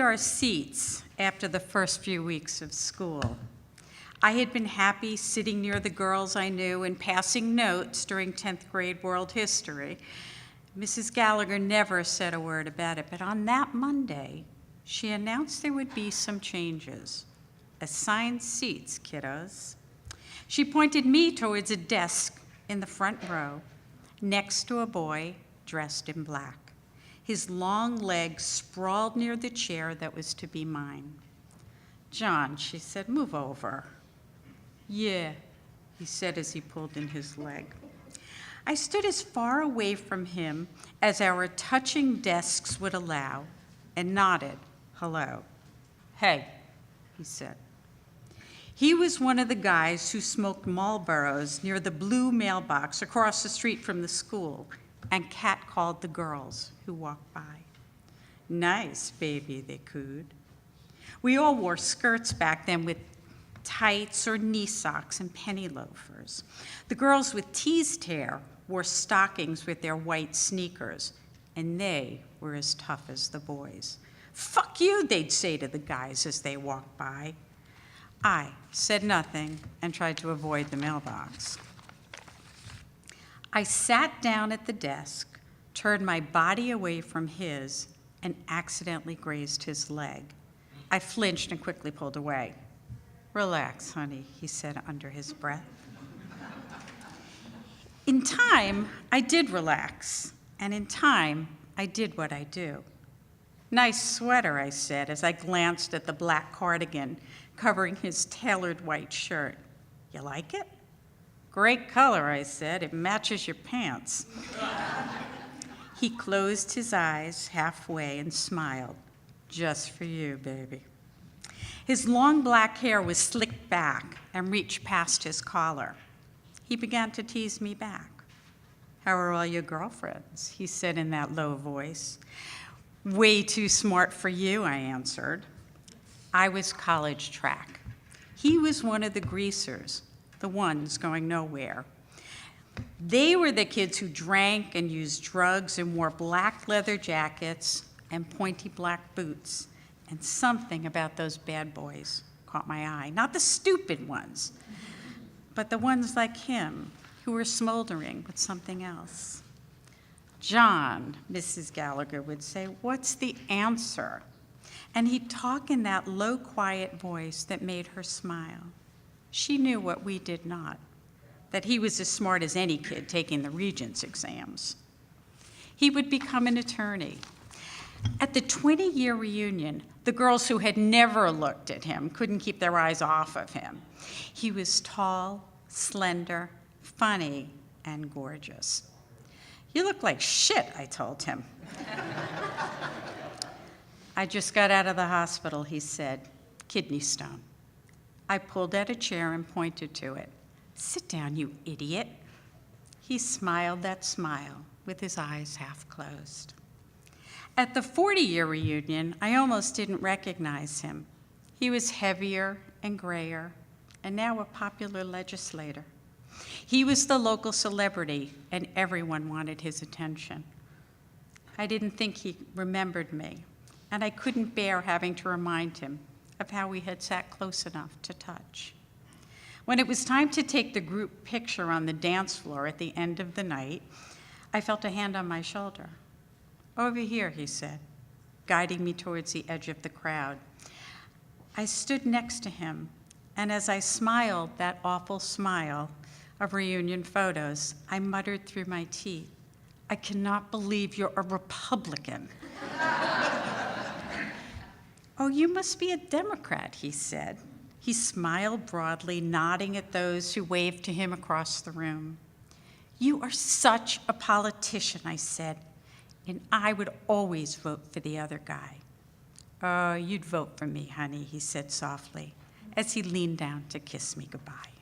our seats after the first few weeks of school. I had been happy sitting near the girls I knew and passing notes during 10th grade world history. Mrs. Gallagher never said a word about it, but on that Monday, she announced there would be some changes. Assigned seats, kiddos. She pointed me towards a desk in the front row, next to a boy dressed in black. His long legs sprawled near the chair that was to be mine. "John," she said, "move over." "Yeah," he said as he pulled in his leg. I stood as far away from him as our touching desks would allow and nodded, "Hello." "Hey," he said. He was one of the guys who smoked Marlboros near the blue mailbox across the street from the school and catcalled the girls who walked by. "Nice, baby," they cooed. We all wore skirts back then with tights or knee socks and penny loafers. The girls with teased hair wore stockings with their white sneakers, and they were as tough as the boys. "Fuck you," they'd say to the guys as they walked by. I said nothing and tried to avoid the mailbox. I sat down at the desk, turned my body away from his, and accidentally grazed his leg. I flinched and quickly pulled away. "Relax, honey," he said under his breath. In time, I did relax, and in time, I did what I do. "Nice sweater," I said as I glanced at the black cardigan covering his tailored white shirt. "You like it?" "Great color," I said. "It matches your pants." He closed his eyes halfway and smiled. "Just for you, baby." His long black hair was slicked back and reached past his collar. He began to tease me back. "How are all your girlfriends?" he said in that low voice. "Way too smart for you," I answered. I was college track. He was one of the greasers, the ones going nowhere. They were the kids who drank and used drugs and wore black leather jackets and pointy black boots. And something about those bad boys caught my eye. Not the stupid ones, but the ones like him who were smoldering with something else. "John," Mrs. Gallagher would say, "what's the answer?" And he'd talk in that low, quiet voice that made her smile. She knew what we did not, that he was as smart as any kid taking the Regents exams. He would become an attorney. At the 20-year reunion, the girls who had never looked at him couldn't keep their eyes off of him. He was tall, slender, funny, and gorgeous. "You look like shit," I told him. "I just got out of the hospital," he said. "Kidney stone." I pulled out a chair and pointed to it. "Sit down, you idiot." He smiled that smile with his eyes half closed. At the 40-year reunion, I almost didn't recognize him. He was heavier and grayer, and now a popular legislator. He was the local celebrity, and everyone wanted his attention. I didn't think he remembered me, and I couldn't bear having to remind him of how we had sat close enough to touch. When it was time to take the group picture on the dance floor at the end of the night, I felt a hand on my shoulder. "Over here," he said, guiding me towards the edge of the crowd. I stood next to him, and as I smiled that awful smile of reunion photos, I muttered through my teeth, "I cannot believe you're a Republican." "Oh, you must be a Democrat," he said. He smiled broadly, nodding at those who waved to him across the room. "You are such a politician," I said, "and I would always vote for the other guy." "Oh, you'd vote for me, honey," he said softly, as he leaned down to kiss me goodbye.